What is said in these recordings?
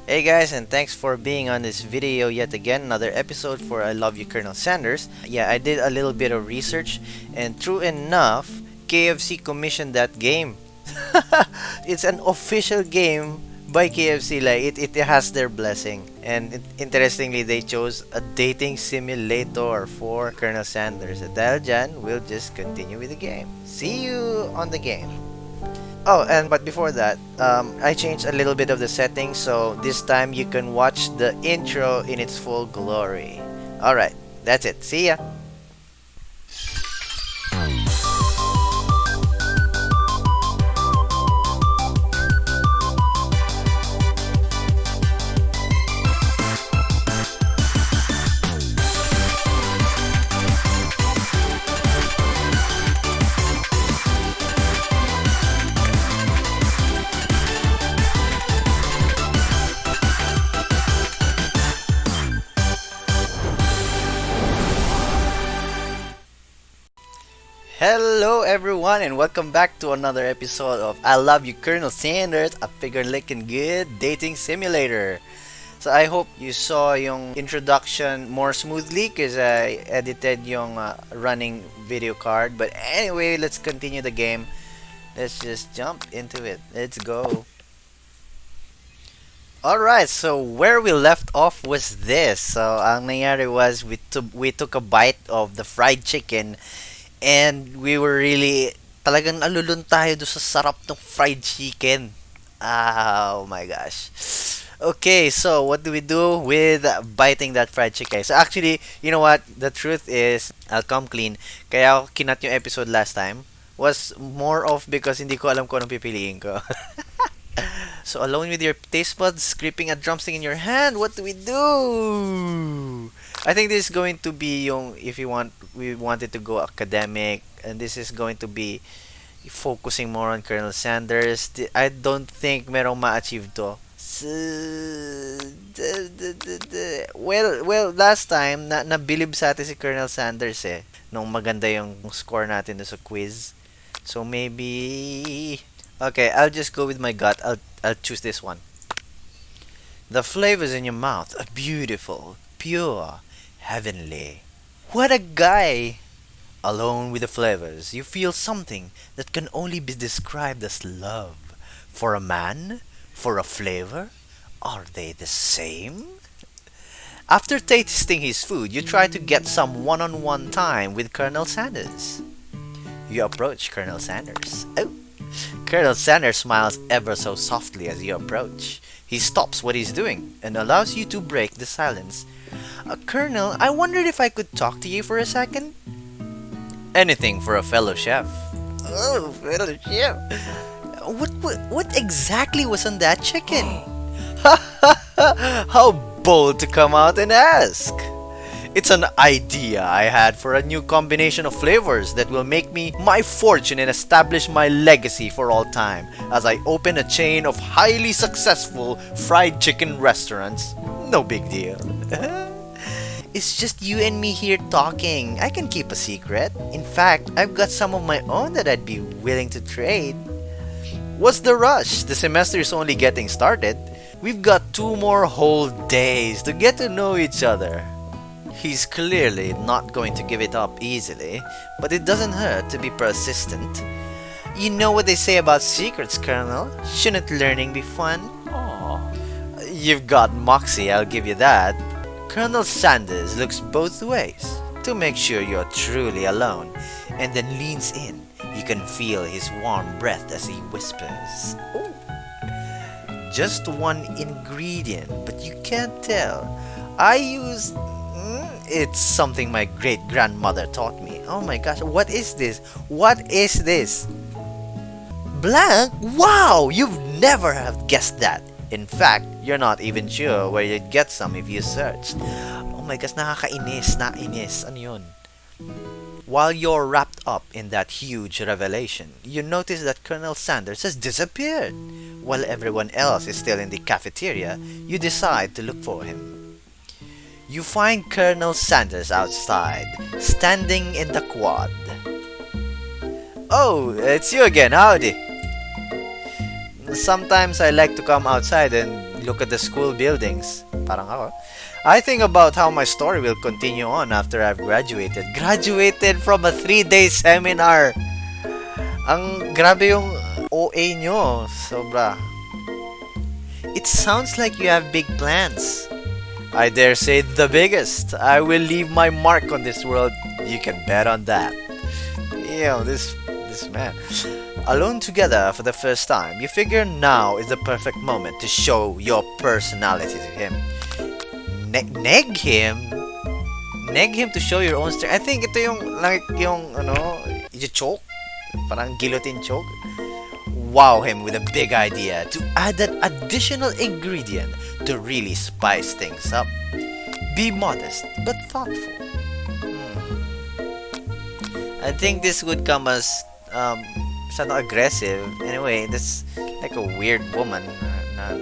Hey guys, and thanks for being on this video yet again. Another episode for I Love You, Colonel Sanders. Yeah, I did a little bit of research, and true enough, KFC commissioned that game. It's an official game by KFC. Like it has their blessing. And interestingly, they chose a dating simulator for Colonel Sanders. At dahil dyan, we'll just continue with the game. See you on the game. Oh, and but before that, I changed a little bit of the settings, so this time you can watch the intro in its full glory. Alright, that's it. See ya! Hello everyone and welcome back to another episode of I Love You Colonel Sanders, a figure-licking good dating simulator. So I hope you saw yung introduction more smoothly because I edited yung running video card. But anyway, let's continue the game. Let's just jump into it. Let's go. Alright, so where we left off was this. So ang nangyari was we took a bite of the fried chicken. And we were really, talagang alulun tayo do sa sarap ng fried chicken. Oh my gosh. Okay, so what do we do with biting that fried chicken? So actually, you know what? The truth is, I'll come clean. Kaya ako kinat yung episode last time was more of because hindi ko alam kung anong pipiliin ko. So alone with your taste buds, gripping a drumstick in your hand, what do we do? I think this is going to be yung if we wanted to go academic, and this is going to be focusing more on Colonel Sanders. I don't think merong ma-achieve to. Well, last time nabilib sa atin si Colonel Sanders nung maganda yung score natin sa quiz. So maybe okay, I'll just go with my gut. I'll choose this one. The flavors in your mouth are beautiful, pure, heavenly. What a guy! Alone with the flavors, you feel something that can only be described as love. For a man? For a flavor? Are they the same? After tasting his food, you try to get some one-on-one time with Colonel Sanders. You approach Colonel Sanders. Oh! Colonel Sanders smiles ever so softly as you approach. He stops what he's doing and allows you to break the silence. Colonel, I wondered if I could talk to you for a second? Anything for a fellow chef. Oh, fellow chef. What exactly was on that chicken? How bold to come out and ask. It's an idea I had for a new combination of flavors that will make me my fortune and establish my legacy for all time as I open a chain of highly successful fried chicken restaurants. No big deal. It's just you and me here talking. I can keep a secret. In fact, I've got some of my own that I'd be willing to trade. What's the rush? The semester is only getting started. We've got 2 more whole days to get to know each other. He's clearly not going to give it up easily, but it doesn't hurt to be persistent. You know what they say about secrets, Colonel? Shouldn't learning be fun? Aww. You've got moxie, I'll give you that. Colonel Sanders looks both ways to make sure you're truly alone, and then leans in. You can feel his warm breath as he whispers. Ooh. Just one ingredient, but you can't tell. I use... It's something my great-grandmother taught me. Oh my gosh, what is this? What is this? Blank? Wow! You've never have guessed that. In fact, you're not even sure where you'd get some if you searched. Oh my gosh, nakakainis, nainis. Ano yun? While you're wrapped up in that huge revelation, you notice that Colonel Sanders has disappeared. While everyone else is still in the cafeteria, you decide to look for him. You find Colonel Sanders outside, standing in the quad. Oh, it's you again, howdy. Sometimes I like to come outside and look at the school buildings. Parang ako. I think about how my story will continue on after I've graduated. Graduated from a 3-day seminar! Ang grabe yung OA nyo. Sobra. It sounds like you have big plans. I dare say the biggest. I will leave my mark on this world. You can bet on that. This man. Alone together for the first time, you figure now is the perfect moment to show your personality to him. Neg him to show your own strength. I think ito yung like yung choke, parang guillotine choke. Wow him with a big idea to add that additional ingredient to really spice things up. Be modest but thoughtful. I think this would come as aggressive. Anyway, that's like a weird woman na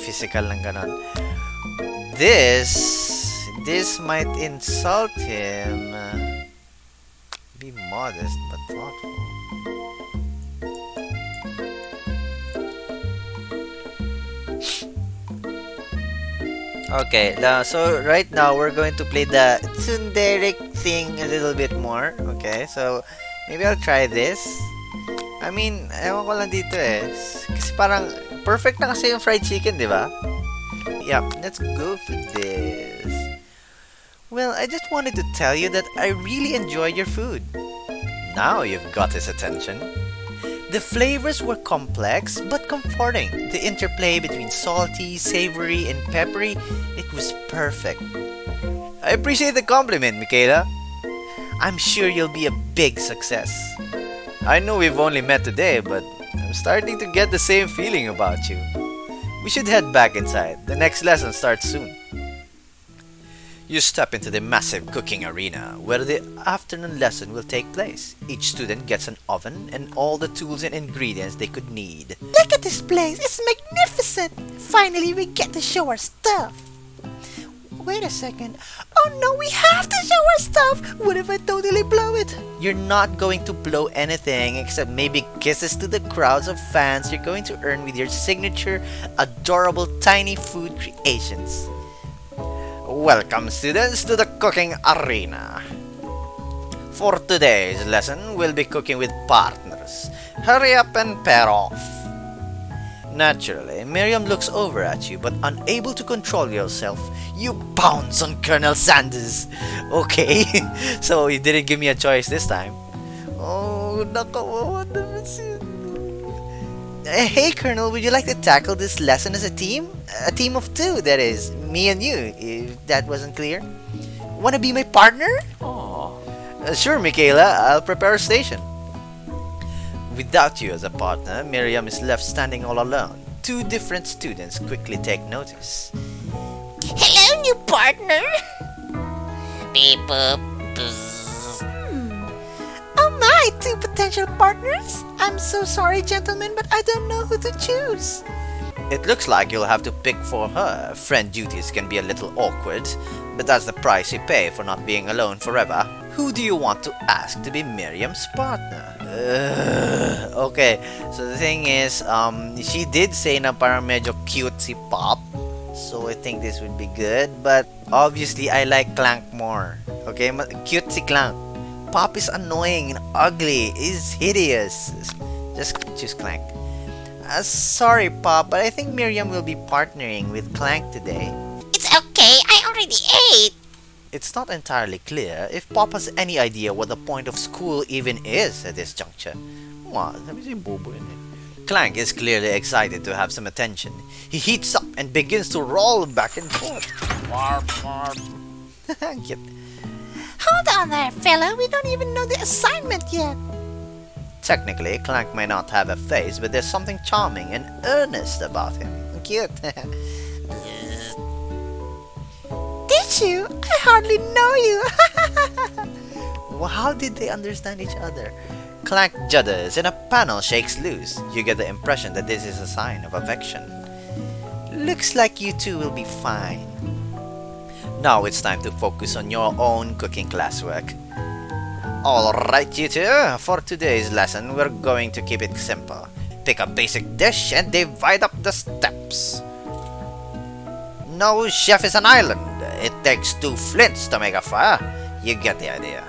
physical lang ganon. This might insult him. Be modest but thoughtful. Okay, so right now we're going to play the tsundere thing a little bit more. Okay, so maybe I'll try this. I mean, ewan ko lang dito eh. Kasi parang perfect na kasi yung fried chicken, di ba? Yep, let's go for this. Well, I just wanted to tell you that I really enjoy your food. Now you've got his attention. The flavors were complex but comforting. The interplay between salty, savory, and peppery, it was perfect. I appreciate the compliment, Michaela. I'm sure you'll be a big success. I know we've only met today, but I'm starting to get the same feeling about you. We should head back inside. The next lesson starts soon. You step into the massive cooking arena where the afternoon lesson will take place. Each student gets an oven and all the tools and ingredients they could need. Look at this place! It's magnificent! Finally, we get to show our stuff! Wait a second. Oh no, we have to show our stuff! What if I totally blow it? You're not going to blow anything except maybe kisses to the crowds of fans you're going to earn with your signature, adorable tiny food creations. Welcome, students, to the cooking arena. For today's lesson, we'll be cooking with partners. Hurry up and pair off. Naturally, Miriam looks over at you, but unable to control yourself, you pounce on Colonel Sanders. Okay, so you didn't give me a choice this time. Oh, nakawawa naman siya. Hey, Colonel, would you like to tackle this lesson as a team? A team of two, that is. Me and you, if that wasn't clear. Wanna be my partner? Sure, Michaela. I'll prepare a station. Without you as a partner, Miriam is left standing all alone. Two different students quickly take notice. Hello, new partner! Beep boop. Oh my, two potential partners? I'm so sorry, gentlemen, but I don't know who to choose. It looks like you'll have to pick for her. Friend duties can be a little awkward, but that's the price you pay for not being alone forever. Who do you want to ask to be Miriam's partner? Okay, so the thing is, she did say na parang medyo cute si Pop, so I think this would be good, but obviously I like Clank more. Okay, cute si Clank. Pop is annoying and ugly, is hideous. Just choose Clank. Sorry, Pop, but I think Miriam will be partnering with Clank today. It's okay, I already ate. It's not entirely clear if Pop has any idea what the point of school even is at this juncture. Clank is clearly excited to have some attention. He heats up and begins to roll back and forth. Cute. Hold on there, fella. We don't even know the assignment yet. Technically, Clank may not have a face, but there's something charming and earnest about him. Cute. Did you? I hardly know you. Well, how did they understand each other? Clank judders and a panel shakes loose. You get the impression that this is a sign of affection. Looks like you two will be fine. Now it's time to focus on your own cooking classwork. Alright, you two, for today's lesson, we're going to keep it simple. Pick a basic dish and divide up the steps. No chef is an island. It takes two flints to make a fire. You get the idea.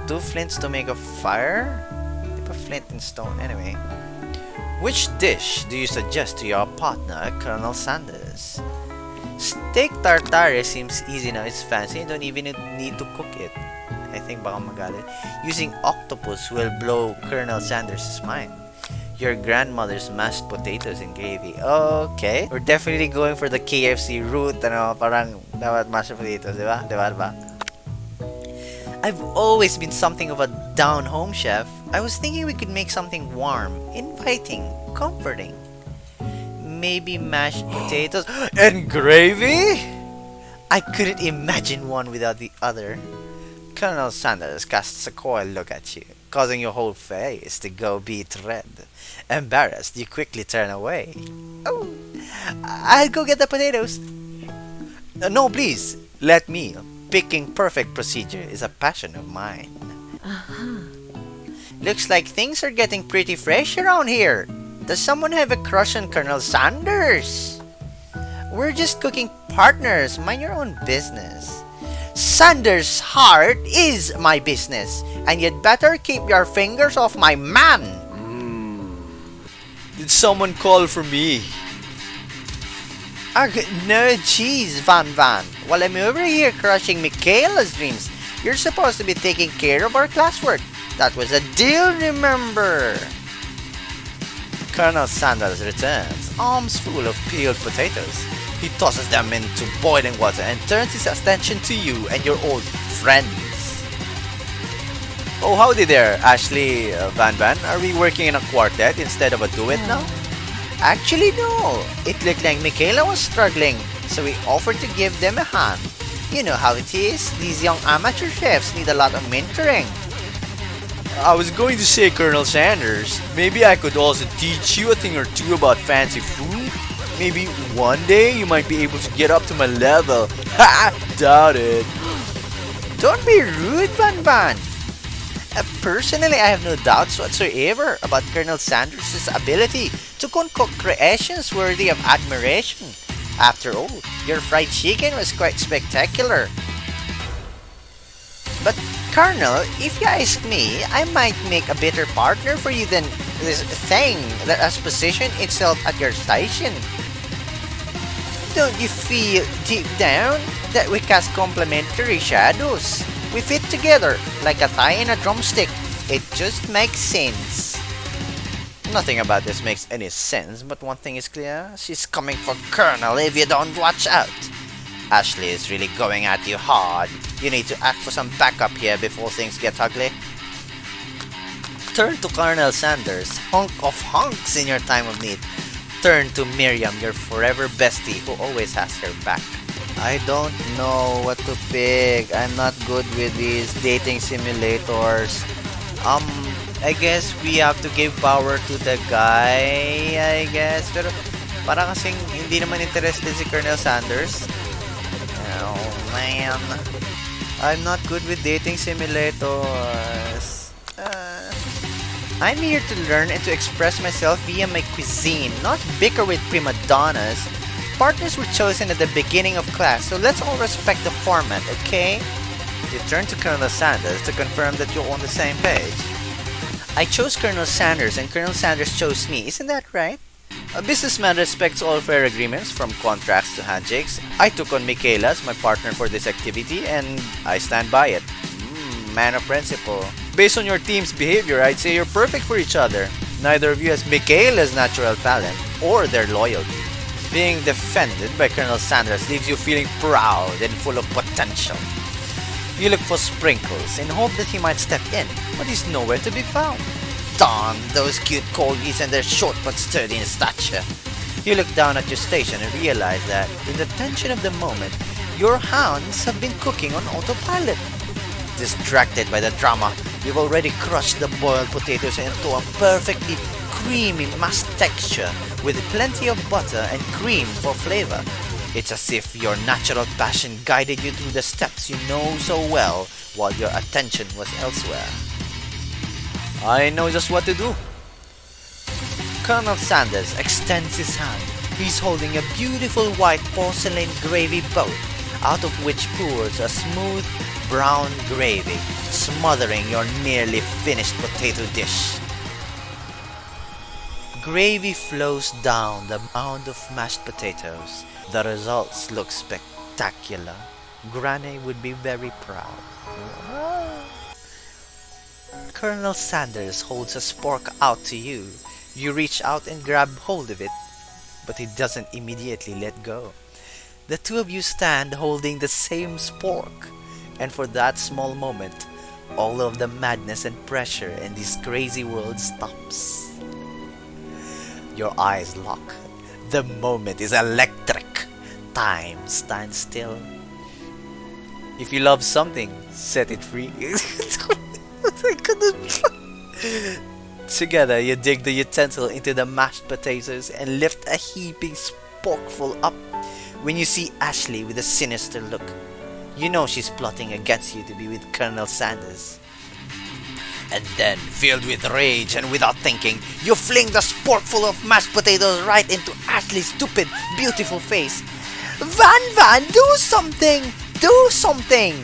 Two flints to make a fire? They put flint and stone anyway. Which dish do you suggest to your partner, Colonel Sanders? Steak tartare seems easy now. It's fancy. You don't even need to cook it. I think baka magalit. Using octopus will blow Colonel Sanders' mind. Your grandmother's mashed potatoes and gravy. Okay. We're definitely going for the KFC route. Parang dapat mashed potatoes, di ba? Diba? I've always been something of a down-home chef. I was thinking we could make something warm, inviting, comforting. Maybe mashed potatoes and gravy? I couldn't imagine one without the other. Colonel Sanders casts a coy look at you, causing your whole face to go beet red. Embarrassed, you quickly turn away. Oh, I'll go get the potatoes. No, please, let me. Picking perfect procedure is a passion of mine. Looks like things are getting pretty fresh around here. Does someone have a crush on Colonel Sanders? We're just cooking partners. Mind your own business. Sanders' heart is my business, and you'd better keep your fingers off my man. Did someone call for me? No, jeez, Van Van. While I'm over here crushing Michaela's dreams, you're supposed to be taking care of our classwork. That was a deal, remember? Colonel Sanders returns, arms full of peeled potatoes. He tosses them into boiling water and turns his attention to you and your old friends. Oh, howdy there, Ashley Van Van. Are we working in a quartet instead of a duet now? Actually, no. It looked like Michaela was struggling, so we offered to give them a hand. You know how it is. These young amateur chefs need a lot of mentoring. I was going to say, Colonel Sanders, maybe I could also teach you a thing or two about fancy food. Maybe one day you might be able to get up to my level. Ha! Doubt it. Don't be rude, Van Van. Personally, I have no doubts whatsoever about Colonel Sanders' ability to concoct creations worthy of admiration. After all, your fried chicken was quite spectacular. But, Colonel, if you ask me, I might make a better partner for you than this thing that has positioned itself at your station. Don't you feel deep down that we cast complementary shadows? We fit together like a thigh and a drumstick. It just makes sense. Nothing about this makes any sense, but one thing is clear. She's coming for Colonel if you don't watch out. Ashley is really going at you hard. You need to act for some backup here before things get ugly. Turn to Colonel Sanders, hunk of hunks in your time of need. Turn to Miriam, your forever bestie who always has her back. I don't know what to pick. I'm not good with these dating simulators. I guess we have to give power to the guy, I guess. Pero parang kasing hindi naman interested si Colonel Sanders. Oh man. I'm not good with dating simulators. I'm here to learn and to express myself via my cuisine, not bicker with prima donnas. Partners were chosen at the beginning of class, so let's all respect the format, okay? You turn to Colonel Sanders to confirm that you're on the same page. I chose Colonel Sanders and Colonel Sanders chose me, isn't that right? A businessman respects all fair agreements, from contracts to handshakes. I took on Michaela as my partner for this activity and I stand by it. Man of principle. Based on your team's behavior, I'd say you're perfect for each other. Neither of you has Michaela's natural talent or their loyalty. Being defended by Colonel Sanders leaves you feeling proud and full of potential. You look for Sprinkles and hope that he might step in, but he's nowhere to be found. Darn those cute corgis and their short but sturdy in stature. You look down at your station and realize that, in the tension of the moment, your hands have been cooking on autopilot. Distracted by the drama, you've already crushed the boiled potatoes into a perfectly creamy mashed texture with plenty of butter and cream for flavor. It's as if your natural passion guided you through the steps you know so well while your attention was elsewhere. I know just what to do. Colonel Sanders extends his hand, He's holding a beautiful white porcelain gravy boat, out of which pours a smooth brown gravy, smothering your nearly finished potato dish. Gravy flows down the mound of mashed potatoes. The results look spectacular. Granny would be very proud. Colonel Sanders holds a spork out to you. You reach out and grab hold of it, but he doesn't immediately let go. The two of you stand holding the same spork, and for that small moment, all of the madness and pressure in this crazy world stops. Your eyes lock. The moment is electric. Time stands still. If you love something, set it free. Together, you dig the utensil into the mashed potatoes and lift a heaping sporkful up. When you see Ashley with a sinister look, you know she's plotting against you to be with Colonel Sanders. And then, filled with rage and without thinking, you fling the sporkful of mashed potatoes right into Ashley's stupid, beautiful face. Van, do something! Do something!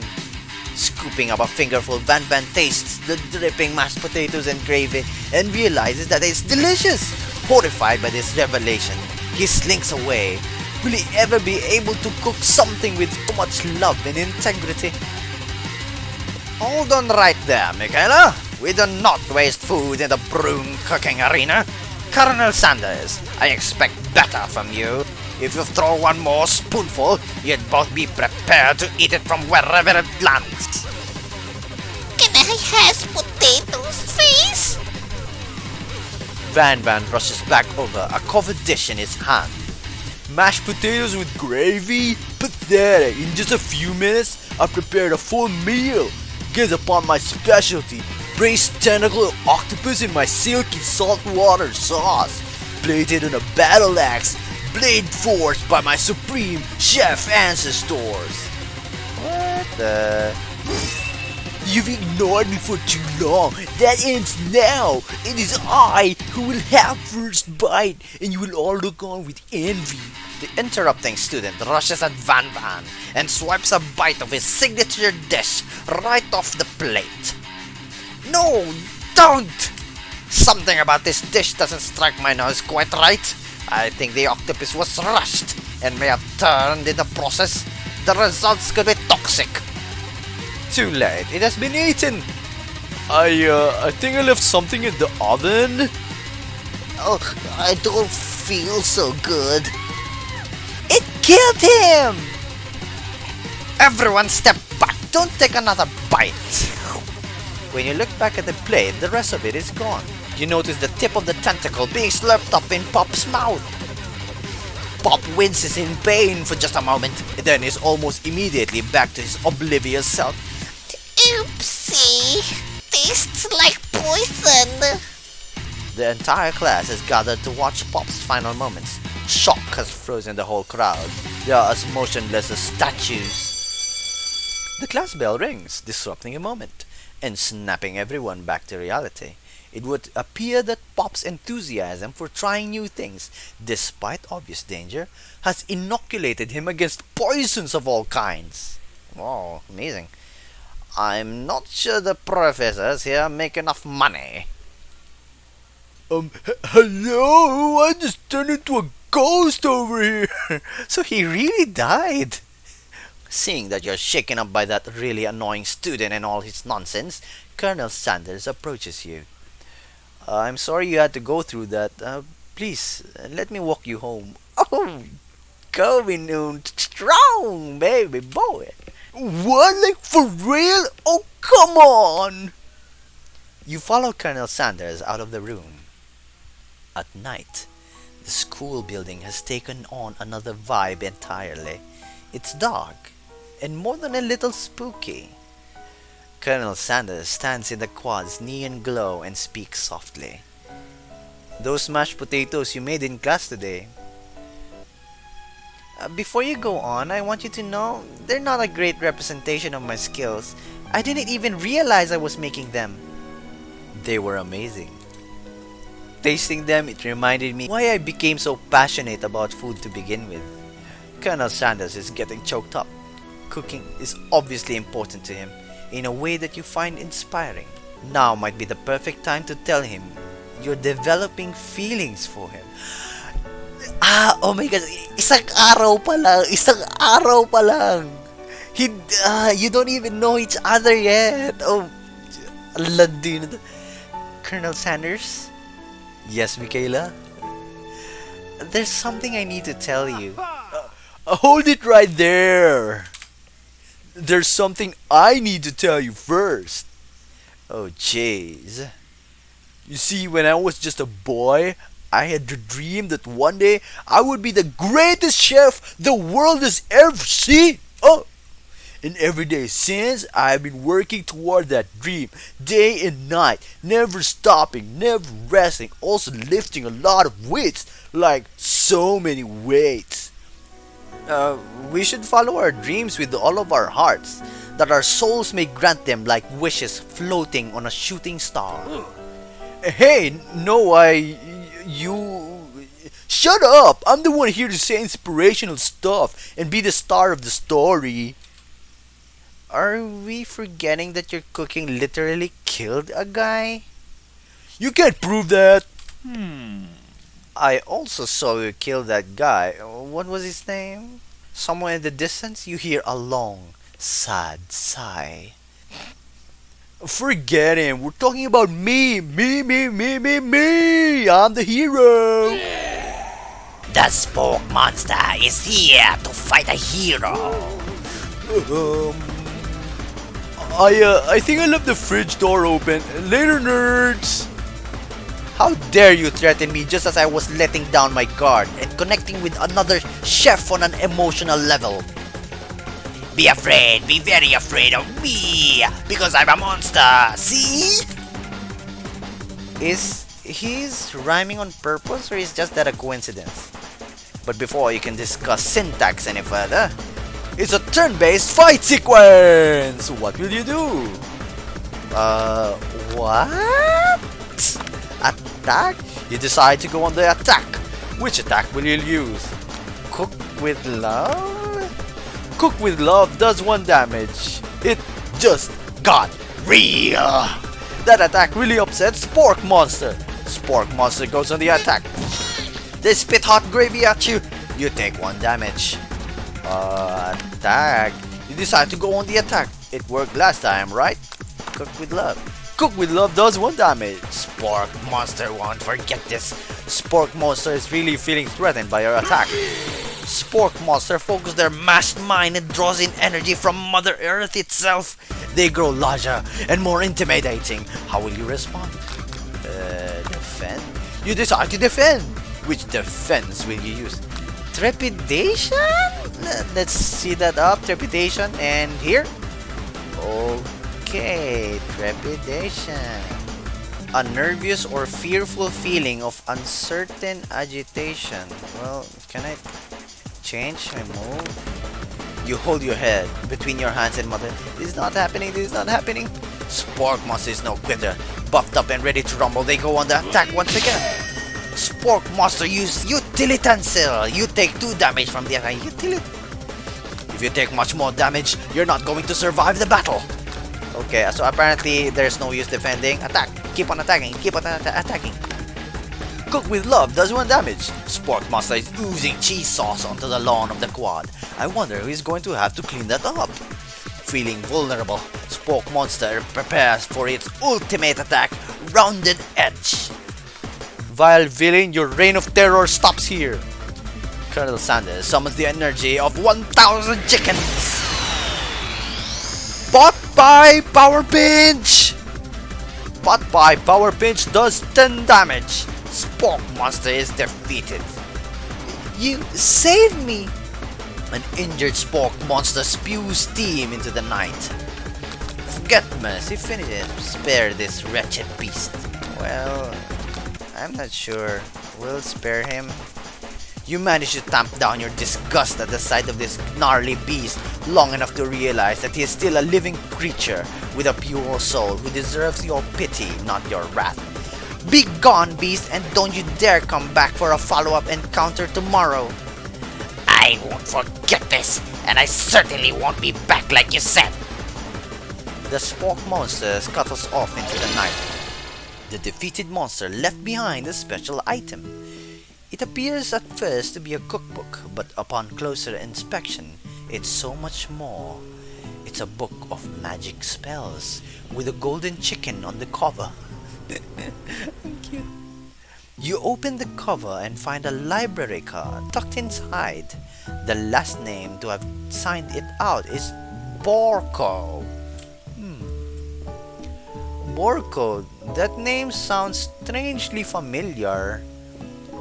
Scooping up a fingerful, Van tastes the dripping mashed potatoes and gravy and realizes that it's delicious. Horrified by this revelation, he slinks away. Will he ever be able to cook something with so much love and integrity? Hold on right there, Michaela. We do not waste food in the broom cooking arena. Colonel Sanders, I expect better from you. If you throw one more spoonful, you'd both be prepared to eat it from wherever it lands. Can I have potatoes, face? Van rushes back over, a covered dish in his hand. Mashed potatoes with gravy? Pathetic. In just a few minutes, I prepared a full meal. Gaze upon my specialty, braised tentacle octopus in my silky saltwater sauce, plated on a battle axe, blade forged by my supreme chef ancestors. What the? You've ignored me for too long. That ends now. It is I who will have first bite, and you will all look on with envy. The interrupting student rushes at Van and swipes a bite of his signature dish right off the plate. No, don't! Something about this dish doesn't strike my nose quite right. I think the octopus was rushed and may have turned in the process. The results could be toxic. Too late, it has been eaten. I think I left something in the oven. Oh, I don't feel so good. It killed him! Everyone step back, don't take another bite. When you look back at the plate, the rest of it is gone. You notice the tip of the tentacle being slurped up in Pop's mouth. Pop winces in pain for just a moment, then is almost immediately back to his oblivious self. Oopsie. Tastes like poison. The entire class has gathered to watch Pop's final moments. Shock has frozen the whole crowd. They are as motionless as statues. The class bell rings, disrupting a moment, and snapping everyone back to reality. It would appear that Pop's enthusiasm for trying new things, despite obvious danger, has inoculated him against poisons of all kinds. Oh, amazing. I'm not sure the professors here make enough money. Hello? I just turned into a ghost over here. So he really died. Seeing that you're shaken up by that really annoying student and all his nonsense, Colonel Sanders approaches you. I'm sorry you had to go through that. Please, let me walk you home. Oh, going on strong, baby boy. What? Like for real? Oh, come on! You follow Colonel Sanders out of the room. At night, the school building has taken on another vibe entirely. It's dark, and more than a little spooky. Colonel Sanders stands in the quad's neon glow and speaks softly. Those mashed potatoes you made in class today. Before you go on, I want you to know they're not a great representation of my skills. I didn't even realize I was making them. They were amazing. tasting them, it reminded me why I became so passionate about food to begin with. Colonel Sanders is getting choked up. Cooking is obviously important to him in a way that you find inspiring. Now might be the perfect time to tell him you're developing feelings for him. Oh my God, isang araw pa lang. You don't even know each other yet. Oh, landi na to. Colonel Sanders? Yes, Michaela? There's something I need to tell you. Hold it right there. There's something I need to tell you first. Oh, jeez. You see, when I was just a boy, I had the dream that one day I would be the greatest chef the world has ever seen. Oh! And every day since, I've been working toward that dream, day and night, never stopping, never resting, also lifting a lot of weights, like so many weights. We should follow our dreams with all of our hearts, that our souls may grant them like wishes floating on a shooting star. Hey, no, you... Shut up! I'm the one here to say inspirational stuff and be the star of the story. Are we forgetting that your cooking literally killed a guy? You can't prove that! I also saw you kill that guy. What was his name? Somewhere in the distance, you hear a long, sad sigh. Forget him. We're talking about me. Me. I'm the hero. The Spook Monster is here to fight a hero. I think I left the fridge door open. Later, nerds. How dare you threaten me just as I was letting down my guard and connecting with another chef on an emotional level? Be afraid, be very afraid of me, because I'm a monster, see? Is he's rhyming on purpose or is just that a coincidence? But before you can discuss syntax any further, it's a turn-based fight sequence! What will you do? What? Attack? You decide to go on the attack. Which attack will you use? Cook with love? Cook with love does 1 damage. It just got real. That attack really upsets Spork Monster. Spork Monster goes on the attack. They spit hot gravy at you. You take 1 damage. Attack. You decide to go on the attack. It worked last time, right? Cook with love. Cook with love does 1 damage. Spork Monster won't forget this. Spork Monster is really feeling threatened by your attack. Spork Monster focuses their masked mind and draws in energy from Mother Earth itself. They grow larger and more intimidating. How will you respond? Defend? You decide to defend. Which defense will you use? Trepidation? Let's see that up. Trepidation and here. Okay, trepidation. A nervous or fearful feeling of uncertain agitation. Well, can I change my move? You hold your head between your hands and mother. This is not happening, this is not happening. Spork Monster is no quitter. Buffed up and ready to rumble, they go on the attack once again. Spork Monster use Utilitancil. You take 2 damage from the attack. If you take much more damage, you're not going to survive the battle. Okay, so apparently there's no use defending. Attack. Keep on attacking. Keep on attacking. Cook with love does 1 damage. Spork Monster is oozing cheese sauce onto the lawn of the quad. I wonder who is going to have to clean that up. Feeling vulnerable, Spork Monster prepares for its ultimate attack, Rounded Edge. Vile villain, your reign of terror stops here. Colonel Sanders summons the energy of 1,000 chickens. Pot-Pie Power Pinch! Pot-Pie Power Pinch does 10 damage. Spork Monster is defeated. You saved me! An injured Spork Monster spews steam into the night. Forget mercy, finish it. Spare this wretched beast. Well, I'm not sure. We'll spare him. You manage to tamp down your disgust at the sight of this gnarly beast long enough to realize that he is still a living creature with a pure soul who deserves your pity, not your wrath. Be gone, beast, and don't you dare come back for a follow-up encounter tomorrow. I won't forget this, and I certainly won't be back like you said. The Spork monster scuttles off into the night. The defeated monster left behind a special item. It appears at first to be a cookbook, but upon closer inspection, it's so much more. It's a book of magic spells with a golden chicken on the cover. Cute. You open the cover and find a library card tucked inside. The last name to have signed it out is Borko. Borko, that name sounds strangely familiar.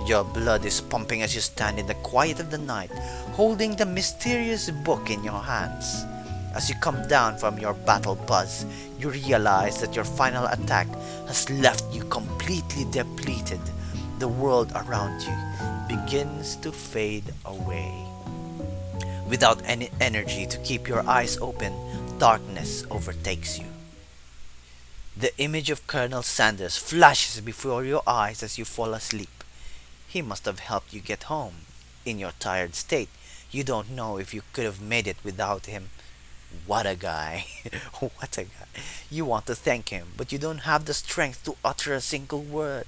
Your blood is pumping as you stand in the quiet of the night, holding the mysterious book in your hands. As you come down from your battle buzz, you realize that your final attack has left you completely depleted. The world around you begins to fade away. Without any energy to keep your eyes open, darkness overtakes you. The image of Colonel Sanders flashes before your eyes as you fall asleep. He must have helped you get home. In your tired state, you don't know if you could have made it without him. What a guy. What a guy. You want to thank him, but you don't have the strength to utter a single word.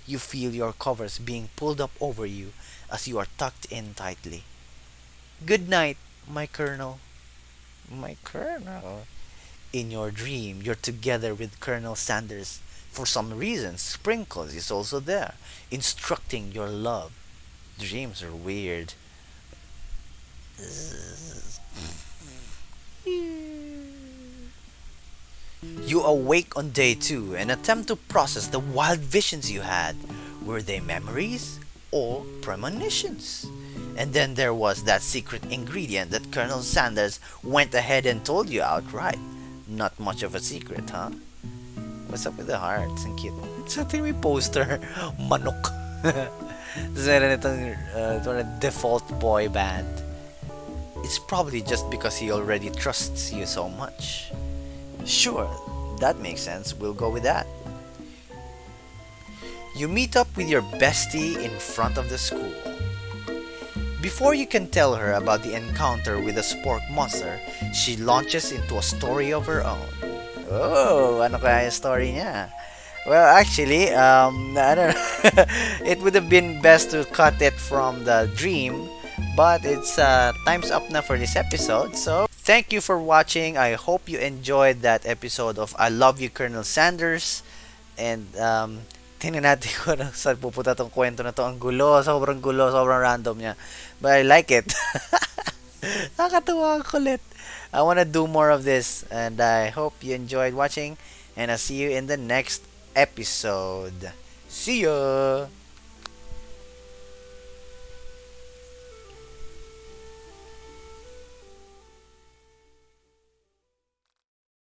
You feel your covers being pulled up over you as you are tucked in tightly. Good night, my Colonel. My Colonel. In your dream, you're together with Colonel Sanders. For some reason, Sprinkles is also there, instructing your love. Dreams are weird. You awake on day 2 and attempt to process the wild visions you had. Were they memories or premonitions? And then there was that secret ingredient that Colonel Sanders went ahead and told you outright. Not much of a secret, huh? What's up with the hearts? Ang cute. It's a may poster. Manok. Tapos meron itong default boy band. It's probably just because he already trusts you so much. Sure, that makes sense. We'll go with that. You meet up with your bestie in front of the school. Before you can tell her about the encounter with the Spork monster, she launches into a story of her own. Oh, ano kaya yung story niya? Well, actually, I don't know. It would have been best to cut it from the dream, but it's time's up na for this episode. So, thank you for watching. I hope you enjoyed that episode of I Love You, Colonel Sanders. And, tingnan natin kung saan pupunta tong kwento na to. Ang gulo, sobrang random niya. But I like it. Nakakatuwa, kulit. I want to do more of this, and I hope you enjoyed watching, and I'll see you in the next episode. See ya!